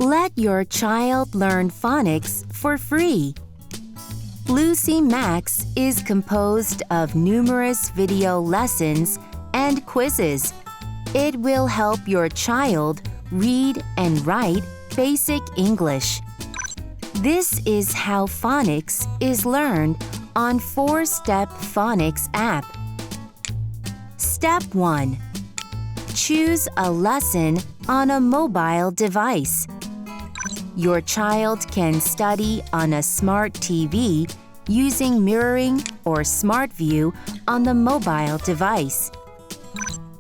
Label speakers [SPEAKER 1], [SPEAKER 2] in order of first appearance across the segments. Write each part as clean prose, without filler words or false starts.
[SPEAKER 1] Let your child learn phonics for free. LucyMax is composed of numerous video lessons and quizzes. It will help your child read and write basic English. This is how phonics is learned on 4-Step Phonics App. Step 1. Choose a lesson on a mobile device. Your child can study on a smart TV using mirroring or Smart View on the mobile device.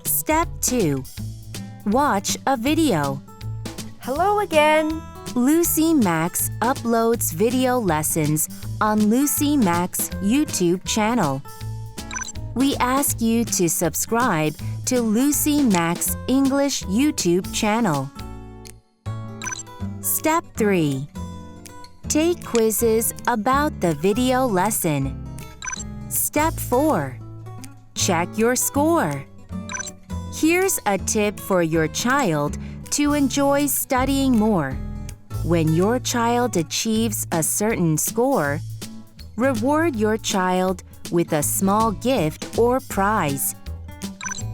[SPEAKER 1] Step 2. Watch a video.
[SPEAKER 2] Hello again!
[SPEAKER 1] LucyMax uploads video lessons on LucyMax YouTube channel. We ask you to subscribe to LucyMax English YouTube channel. Step 3. Take quizzes about the video lesson. Step 4. Check your score. Here's a tip for your child to enjoy studying more. When your child achieves a certain score, reward your child with a small gift or prize.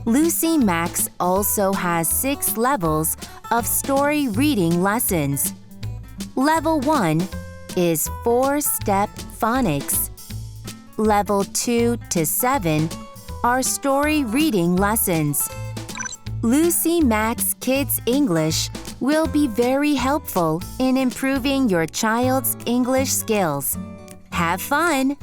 [SPEAKER 1] LucyMax also has 6 levels of story reading lessons. Level 1 is 4-Step Phonics. Level 2 to 7 are story reading lessons. LucyMax Kids English will be very helpful in improving your child's English skills. Have fun!